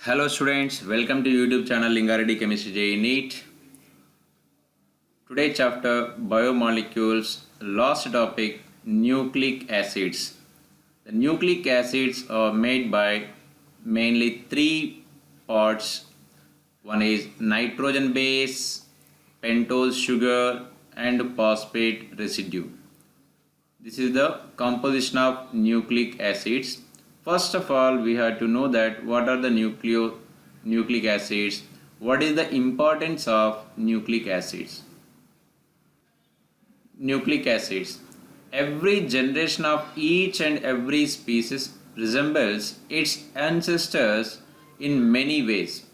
Hello students, welcome to YouTube channel Linga Reddy Chemistry JEE NEET. Today chapter Biomolecules, last topic nucleic acids. The nucleic acids are made by mainly three parts. One is nitrogen base, pentose sugar and phosphate residue. This is the composition of nucleic acids. First of all, we have to know that what are the nucleic acids, what is the importance of nucleic acids. Nucleic acids. Every generation of each and every species resembles its ancestors in many ways.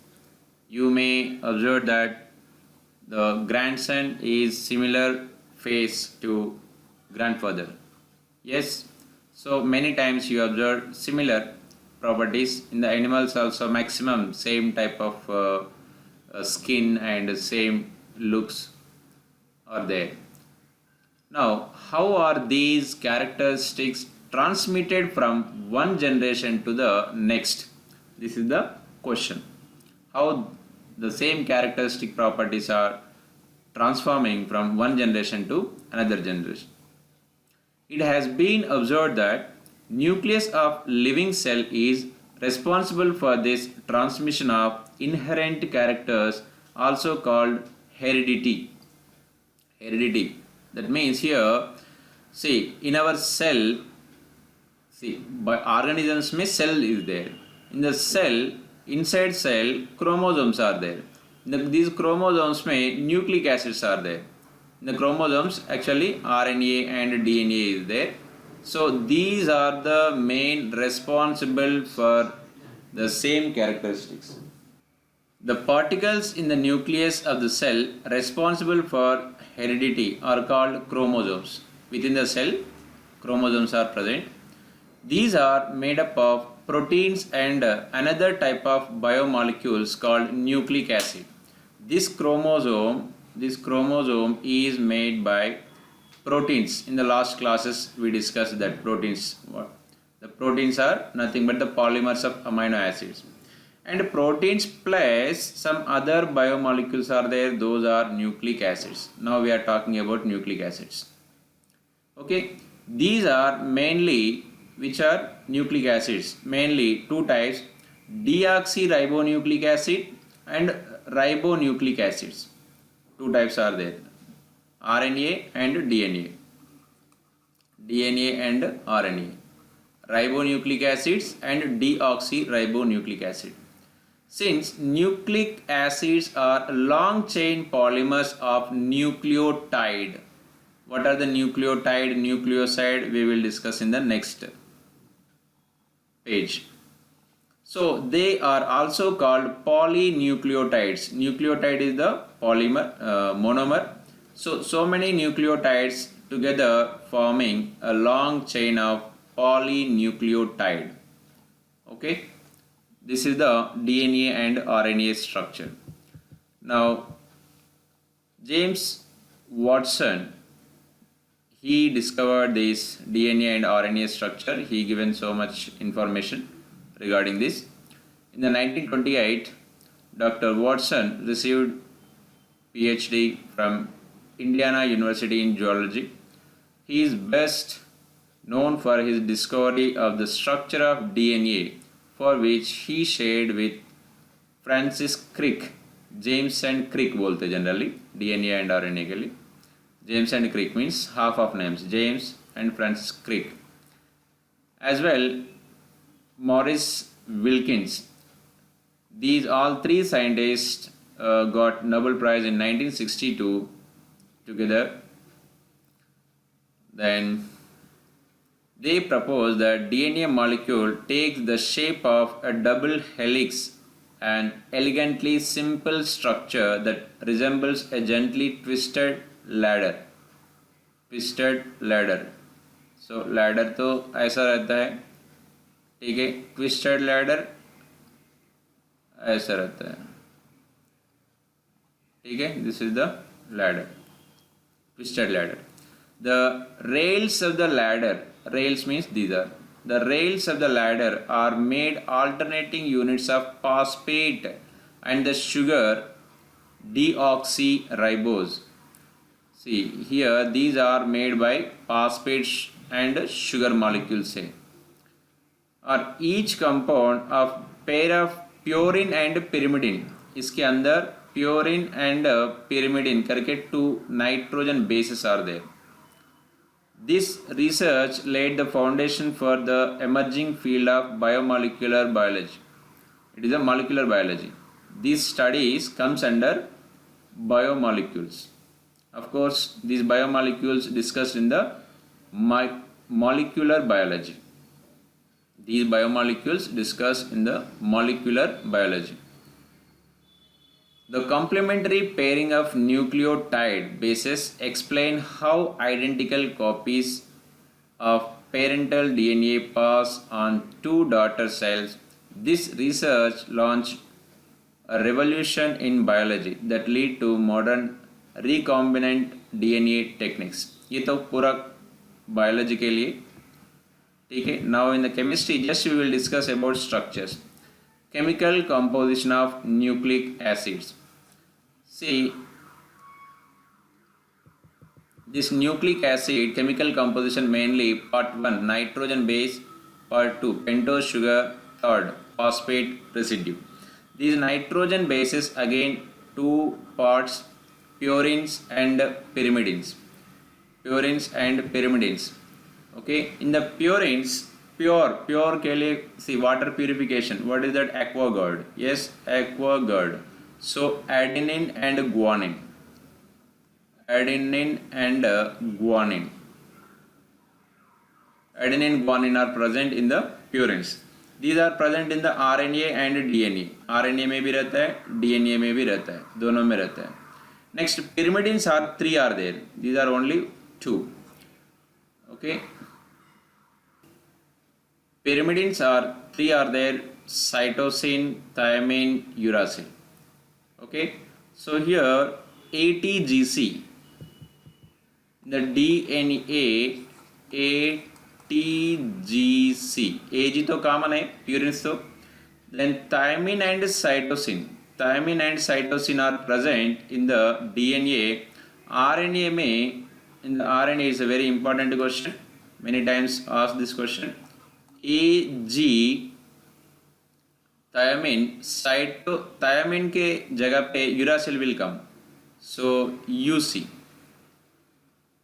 You may observe that the grandson is similar face to grandfather. Yes, so many times you observe similar properties in the animals also, maximum same type of skin and same looks are there. Now, how are these characteristics transmitted from one generation to the next? This is the question. How the same characteristic properties are transforming from one generation to another generation. It has been observed that nucleus of living cell is responsible for this transmission of inherent characters, also called heredity. Heredity. That means here, see, in our cell, see, by organisms में cell is there. In the cell, inside cell, chromosomes are there. These chromosomes में nucleic acids are there. In the chromosomes, actually RNA and DNA is there. So these are the main responsible for the same characteristics. The particles in the nucleus of the cell responsible for heredity are called chromosomes. Within the cell, chromosomes are present. These are made up of proteins and another type of biomolecules called nucleic acid. This chromosome is made by proteins. In the last classes we discussed that proteins. The proteins are nothing but the polymers of amino acids. And proteins plus some other biomolecules are there, those are nucleic acids. Now we are talking about nucleic acids. Okay, these are mainly, which are nucleic acids? Mainly two types, deoxyribonucleic acid and ribonucleic acids. Two types are there, RNA and DNA. DNA and RNA. Ribonucleic acids and deoxyribonucleic acid. Since nucleic acids are long chain polymers of nucleotide. What are the nucleotide, nucleoside? We will discuss in the next page. So they are also called polynucleotides. Nucleotide is the polymer, monomer. So many nucleotides together forming a long chain of polynucleotide. Okay, this is the DNA and RNA structure. Now, James Watson, he discovered this DNA and RNA structure. He given so much information regarding this. In the 1928, Dr. Watson received PhD from Indiana University in zoology. He is best known for his discovery of the structure of DNA, for which he shared with Francis Crick. James and Crick बोलते generally DNA and RNA के लिए. James and Crick means half of names, James and Francis Crick. As well, Maurice Wilkins. These all three scientists got Nobel Prize in 1962 together. Then they proposed that DNA molecule takes the shape of a double helix, an elegantly simple structure that resembles a gently twisted ladder. Twisted ladder. So ladder तो ऐसा रहता है, ठीक है, twisted ladder ऐसा रहता है, ठीक है. This is the ladder, twisted ladder. The rails of the ladder, rails means these are The rails of the ladder are made alternating units of phosphate and the sugar deoxyribose. See here, these are made by phosphate and sugar molecules. और each compound of pair of purine and pyrimidine. इसके अंदर purine and pyrimidine करके 2 nitrogen bases are there. This research laid the foundation for the emerging field of biomolecular biology. It is a molecular biology. These studies comes under biomolecules. Of course, these biomolecules discussed in the molecular biology. These biomolecules discussed in the molecular biology. The complementary pairing of nucleotide bases explain how identical copies of parental DNA pass on two daughter cells. This research launched a revolution in biology that lead to modern recombinant DNA techniques. ये तो पूरा biology के लिए ठीक है. Now in the chemistry, just we will discuss about structures. Chemical composition of nucleic acids. See, this nucleic acid chemical composition mainly part 1 nitrogen base, part 2 pentose sugar, third phosphate residue. These nitrogen bases again two parts purines and pyrimidines. Purines and pyrimidines. Okay, in the purines, pure के लिए see water purification. What is that? AquaGuard. Yes, AquaGuard. So adenine and guanine. Adenine and guanine. Adenine and guanine are present in the purines. These are present in the RNA and DNA. RNA में भी रहता है, DNA में भी रहता है, दोनों में रहता है. Next, pyrimidines are 3 are there. These are only 2. Okay. Pyrimidines are 3 are there: cytosine, thymine, uracil. Okay. So here ATGC, the DNA ATGC, AG तो common है, purines तो. Then thymine and cytosine. Thymine and cytosine are present in the DNA. RNA में, in the RNA is a very important question. Many times asked this question. AG thymine, thymine के जगह पे uracil will come. So UC.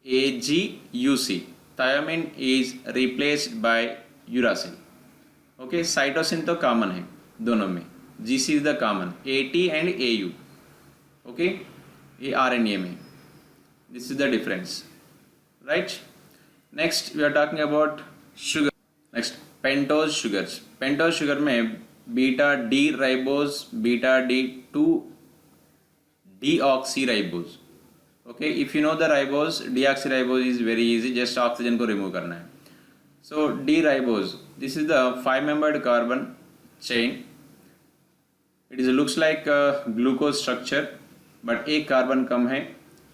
AGUC. Thymine is replaced by uracil. Okay, cytosine तो common है दोनों में. GC is the common. AT and AU. Okay, ये RNA में. This is the difference. Right? Next, we are talking about sugar. Next, pentose sugars. Pentose sugar में beta D ribose, beta D2 deoxyribose. Okay, if you know the ribose, deoxyribose is very easy. Just oxygen को remove करना है. So D ribose. This is the 5-membered carbon chain. It is looks like a glucose structure, but एक carbon कम है.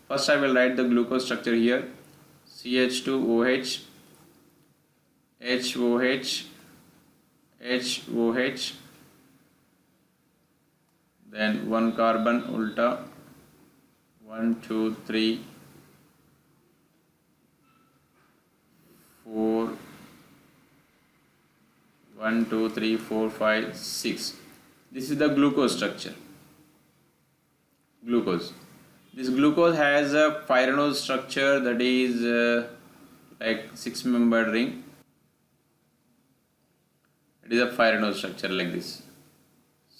First I will write the glucose structure here. CH2OH, HOH, HOH, then one carbon ulta, 1, 2, 3, 4, 1, 2, 3, 4, 5, 6. This is the glucose structure. Glucose. This glucose has a pyranose structure, that is like 6-membered ring. It is a pyranose structure like this.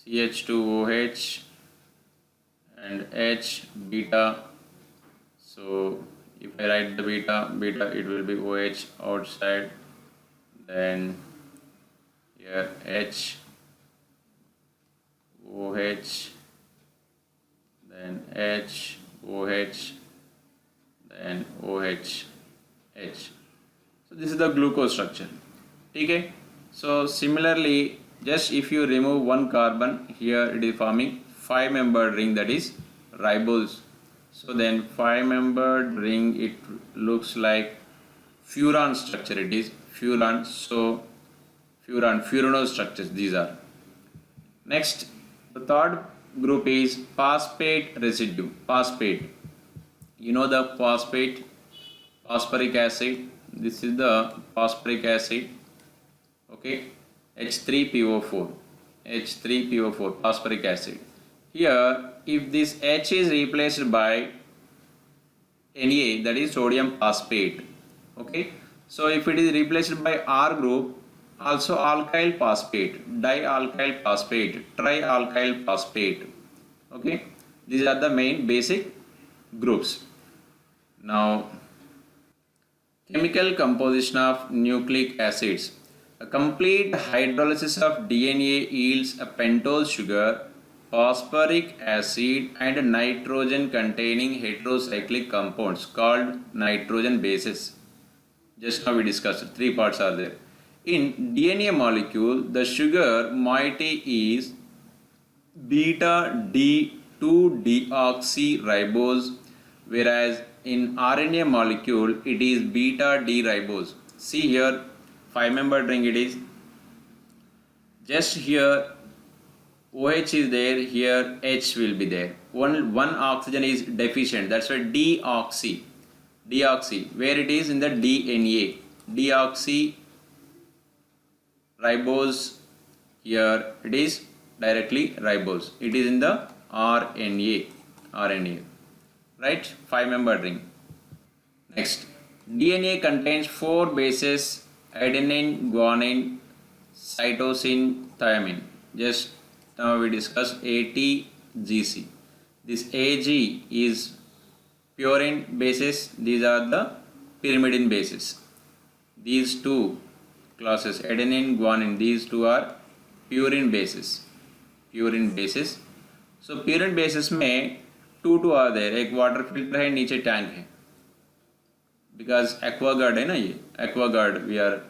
CH2OH and H beta. So if I write the beta, it will be OH outside. Then here H, OH, then H, OH, then OH, H. So this is the glucose structure. Okay. So similarly, just if you remove one carbon, here it is forming 5-membered ring, that is ribose. So then 5-membered ring, it looks like furan structure. It is furan. So furanose structures these are. Next, the third group is phosphate residue. Phosphate. You know the phosphate, phosphoric acid. This is the phosphoric acid. Okay, H3PO4. H3PO4, phosphoric acid. Here, if this H is replaced by Na, that is sodium phosphate. Okay, so if it is replaced by R group, also alkyl phosphate, dialkyl phosphate, trialkyl phosphate. Okay, these are the main basic groups. Now, chemical composition of nucleic acids. A complete hydrolysis of DNA yields a pentose sugar, phosphoric acid and nitrogen containing heterocyclic compounds called nitrogen bases. Just now we discussed, three parts are there. In DNA molecule, the sugar moiety is beta D2-deoxyribose, whereas in RNA molecule it is beta D ribose. See here, 5-membered ring it is. Just here OH is there, here H will be there. One oxygen is deficient, that's why deoxy, where it is in the DNA. Deoxyribose, here it is directly ribose. It is in the RNA. Right? 5-membered ring. Next, DNA contains 4 bases: adenine, guanine, cytosine, thymine. Just now we discussed ATGC. This AG is purine bases. These are the pyrimidine bases. These two classes, adenine, guanine, these two are purine bases. So purine bases में 2 are there. एक water filter है, नीचे tank है. Because Aquaguard है ना, ये Aquaguard we are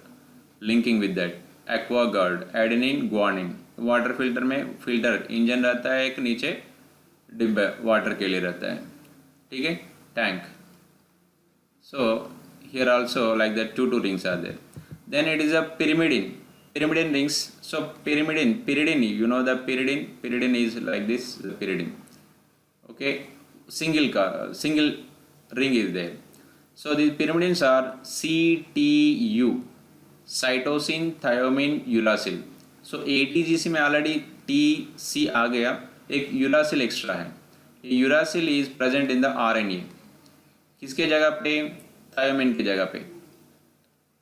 linking with that. Aquaguard, adenine, guanine. Water filter में filter engine रहता है, एक नीचे डिब्बा वाटर के लिए रहता है. ठीक है, tank. So here also like that 2 rings are there. Then it is a pyrimidine rings. So pyridine, you know the pyridine is like this, the pyridine. Okay, single ring is there. So these pyrimidines are CTU, cytosine, thymine, uracil. So ATGC में already TC आ गया, एक uracil extra है. Uracil is present in the RNA. किसके जगह पे? थायोमिन की जगह पे.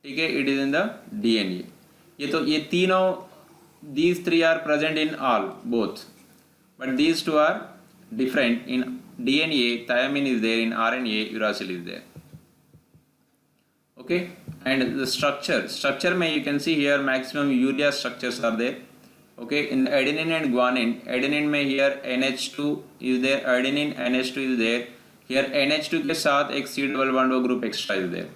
ठीक है, it is in the DNA. ये तीनों, these 3 are present in all, both, but these 2 are different. In DNA, thymine is there, in RNA, uracil is there. Okay, and the structure में you can see here maximum urea structures are there. Okay, in adenine and guanine, adenine में here NH2 is there, adenine NH2 is there. Here NH2 के साथ एक C double bond group extra is there.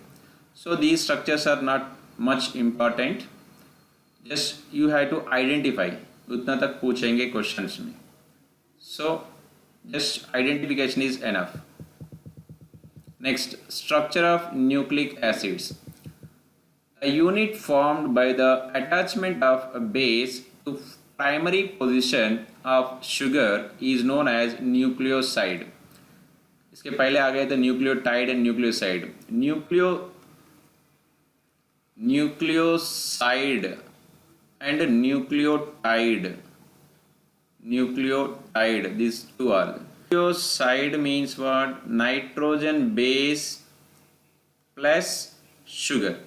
So these structures are not much important. Just you have to identify. उतना तक पूछेंगे questions में. So just identification is enough. Next, structure of nucleic acids. A unit formed by the attachment of a base to primary position of sugar is known as nucleoside. इसके पहले आ गए थे nucleotide and nucleoside. Nucleoside and nucleotide, these 2 are. Nucleoside means what? Nitrogen base plus sugar.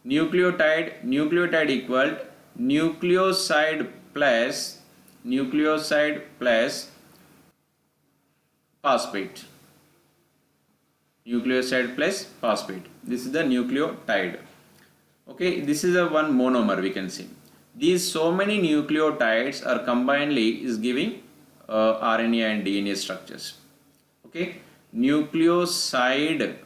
Nucleotide equal nucleoside plus phosphate. Nucleoside plus phosphate. This is the nucleotide. Okay, this is a one monomer we can see. These so many nucleotides are combinedly is giving RNA and DNA structures. Okay, nucleoside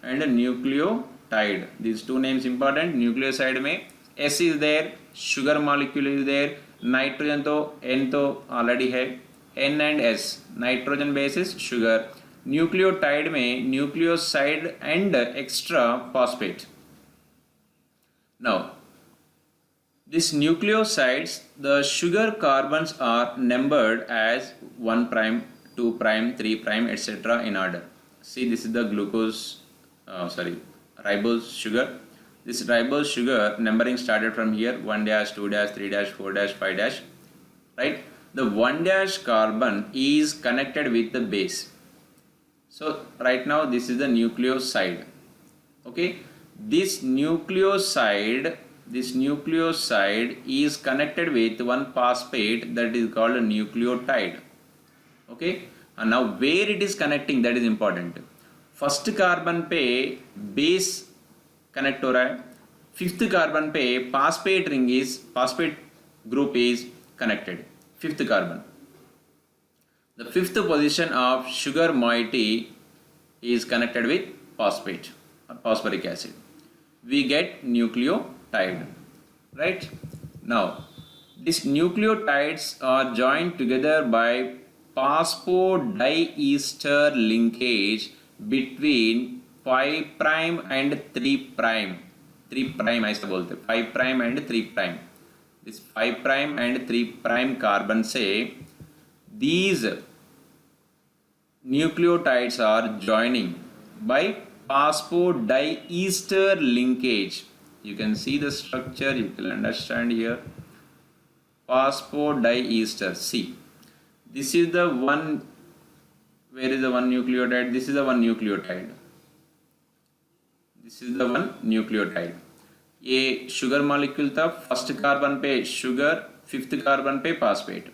and nucleotide. These 2 names important. Nucleoside में S is there, sugar molecule is there, nitrogen तो N तो already है, N and S, nitrogen basis, sugar. Nucleotide में nucleoside and extra phosphate. Now these nucleosides, the sugar carbons are numbered as 1 prime, 2 prime, 3 prime, etc. in order. See, this is the ribose sugar. This ribose sugar numbering started from here, 1 dash, 2 dash, 3 dash, 4 dash, 5 dash, right? The 1 dash carbon is connected with the base. So right now this is the nucleoside. Okay, this nucleoside is connected with one phosphate that is called a nucleotide. Okay, and now where it is connecting, that is important. First carbon पे base connect हो रहा है, fifth carbon पे phosphate group is connected, fifth carbon. The fifth position of sugar moiety is connected with phosphate or phosphoric acid. We get nucleotide, right? Now these nucleotides are joined together by phosphodiester linkage between 5 prime and 3 prime. 3 prime ऐसा बोलते हैं, 5 prime and 3 prime. This 5 prime and 3 prime carbon से these nucleotides are joining by phosphodiester linkage. You can see the structure, you can understand here. Phosphodiester. See, this is the one. Where is the one nucleotide? This is the one nucleotide. This is the one nucleotide. ये sugar molecule था, first carbon पे sugar, fifth carbon पे phosphate.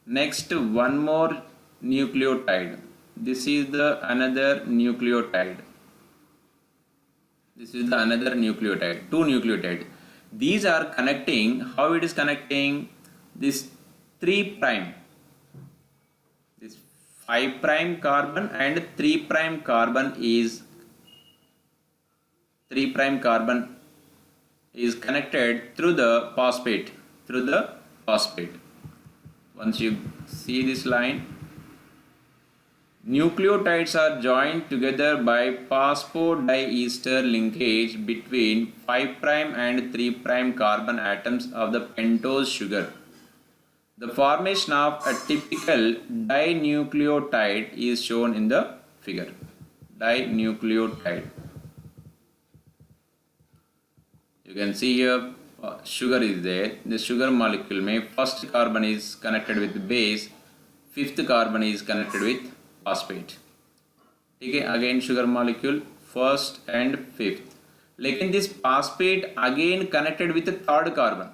Next one more nucleotide. This is the another nucleotide. This is the another nucleotide. Two nucleotides. These are connecting. How it is connecting? This 3 prime. This 5 prime carbon and 3 prime carbon is connected through the phosphate. Once you see this line, nucleotides are joined together by phosphodiester linkage between 5 prime and 3 prime carbon atoms of the pentose sugar. The formation of a typical dinucleotide is shown in the figure. Dinucleotide. You can see here sugar is there. The sugar molecule में first carbon is connected with base, fifth carbon is connected with phosphate. ठीक है, again sugar molecule first and fifth. लेकिन this phosphate again connected with the third carbon,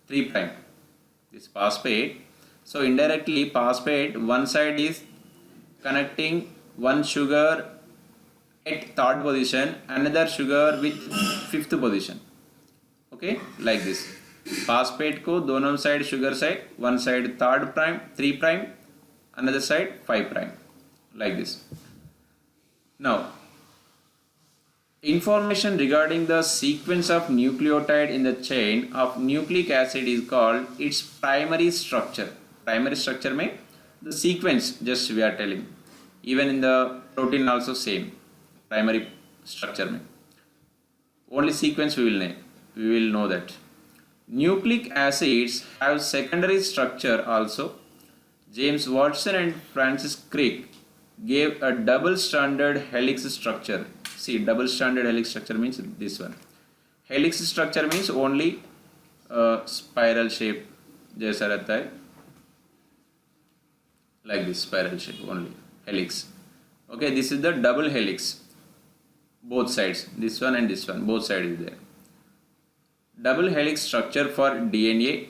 3 prime. This phosphate, so indirectly phosphate one side is connecting one sugar at third position, another sugar with fifth position. Okay, like this. Phosphate को दोनों side sugar side, one side third prime, 3 prime, another side 5 prime, like this. Now, information regarding the sequence of nucleotide in the chain of nucleic acid is called its primary structure. Primary structure में the sequence just we are telling. Even in the protein also same. Primary structure में. Only sequence we will know that. Nucleic acids have secondary structure also. James Watson and Francis Crick gave a double-stranded helix structure. See, double-stranded helix structure means this one. Helix structure means only spiral shape जैसा रहता है, like this spiral shape only, helix. Okay, this is the double helix. Both sides, this one and this one, both sides is there. Double helix structure for DNA.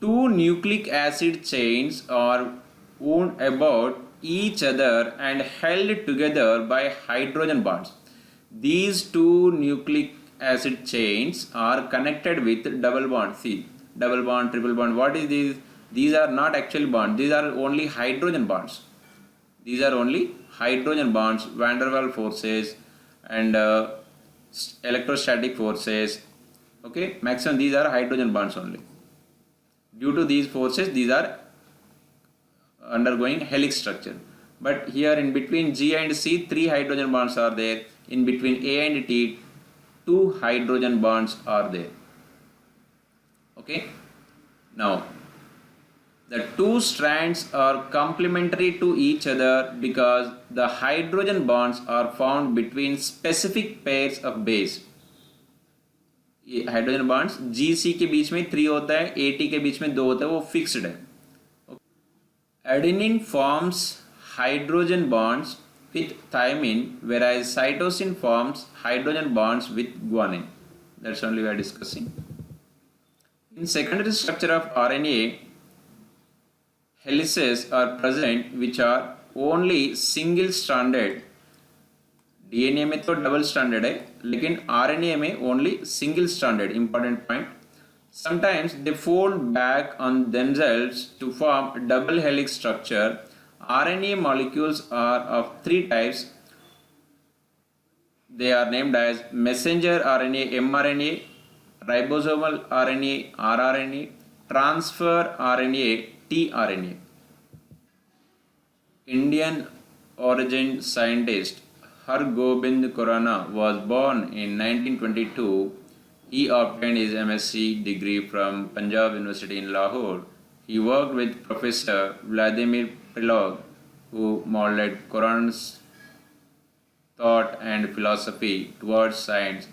Two nucleic acid chains are wound about each other and held together by hydrogen bonds. These two nucleic acid chains are connected with double bond. See, double bond, triple bond. What is this? These are not actual bonds. These are only hydrogen bonds. These are only hydrogen bonds. Van der Waals forces and electrostatic forces. Okay, maximum these are hydrogen bonds only. Due to these forces, these are undergoing helix structure. But here in between G and C, 3 hydrogen bonds are there. In between A and T, 2 hydrogen bonds are there. Okay. Now, the two strands are complementary to each other because the hydrogen bonds are found between specific pairs of base. ये hydrogen bonds GC के बीच में 3 होता है, AT के बीच में 2 होता है, वो फिक्स्ड है. Adenine forms hydrogen bonds with thymine, whereas cytosine forms hydrogen bonds with guanine. That's only we are discussing. In secondary structure of RNA, helices are present which are only single stranded. DNA में तो double stranded है, लेकिन RNA में only single stranded. Important point. Sometimes they fold back on themselves to form double helix structure. RNA molecules are of three types. They are named as messenger RNA, mRNA, ribosomal RNA, rRNA, transfer RNA, tRNA. Indian origin scientist Hargobind Khurana was born in 1922. He obtained his MSc degree from Punjab University in Lahore. He worked with Professor Vladimir Prelog, who molded Quran's thought and philosophy towards science,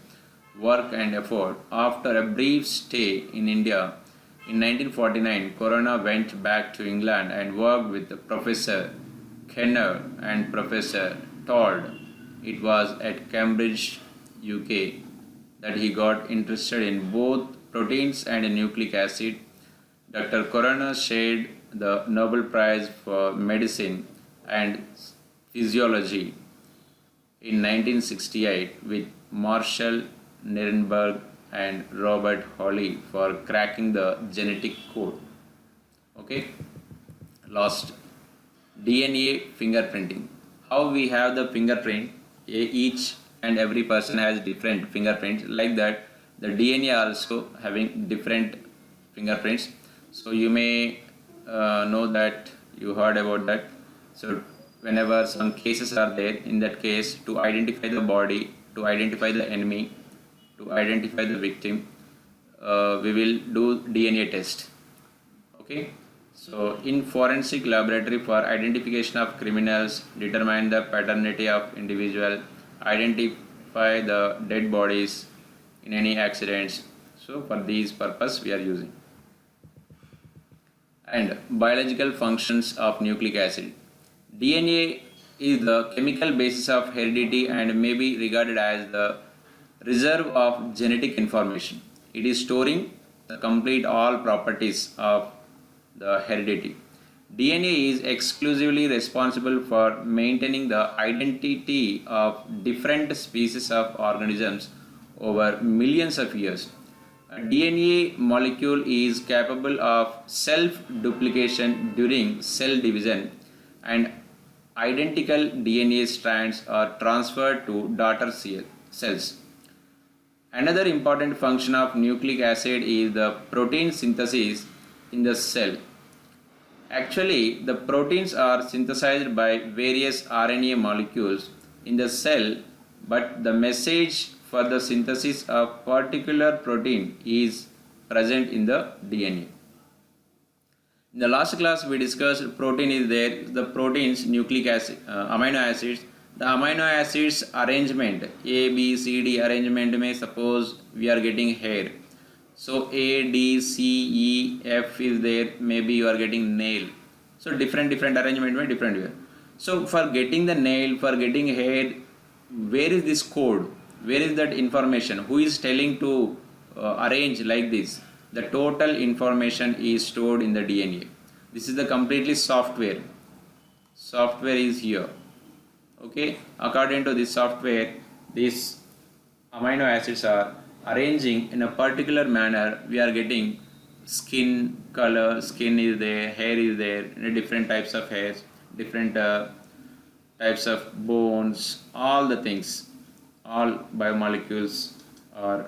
work and effort. After a brief stay in India in 1949, Khurana went back to England and worked with Professor Kenner and Professor Todd. It was at Cambridge, UK, that he got interested in both proteins and nucleic acid. Dr. Khurana shared the Nobel Prize for Medicine and Physiology in 1968 with Marshall Nirenberg and Robert Hawley for cracking the genetic code. Okay, last, DNA fingerprinting. How we have the fingerprint, each and every person has different fingerprints. Like that, the DNA also having different fingerprints. So you may know that, you heard about that. So whenever some cases are there, in that case, to identify the body, to identify the enemy, to identify the victim, we will do DNA test. Okay. So in forensic laboratory for identification of criminals, determine the paternity of individual, identify the dead bodies in any accidents. So for these purpose we are using. And biological functions of nucleic acid. DNA is the chemical basis of heredity and may be regarded as the reserve of genetic information. It is storing the complete all properties of the heredity. DNA is exclusively responsible for maintaining the identity of different species of organisms over millions of years. A DNA molecule is capable of self-duplication during cell division, and identical DNA strands are transferred to daughter cells. Another important function of nucleic acid is the protein synthesis in the cell. Actually, the proteins are synthesized by various RNA molecules in the cell, but the message for the synthesis of particular protein is present in the DNA. In the last class, we discussed protein is there, the proteins, nucleic acid, amino acids. The amino acids arrangement, A, B, C, D arrangement में suppose we are getting hair. So A, D, C, E, F is there, maybe you are getting nail. So different arrangement में different way. So for getting the nail, for getting hair, where is this code? Where is that information? Who is telling to arrange like this? The total information is stored in the DNA. This is the completely software. Software is here. Okay, according to this software, these amino acids are arranging in a particular manner. We are getting skin color, skin is there, hair is there, different types of hairs, different types of bones, all the things, all biomolecules are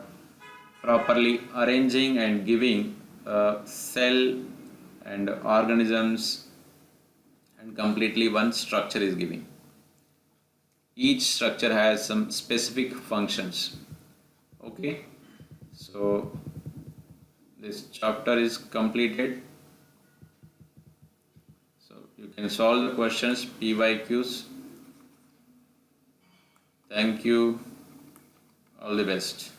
properly arranging and giving cell and organisms, and completely one structure is giving. Each structure has some specific functions. Okay, so this chapter is completed. So you can solve the questions, PYQs. Thank you. All the best.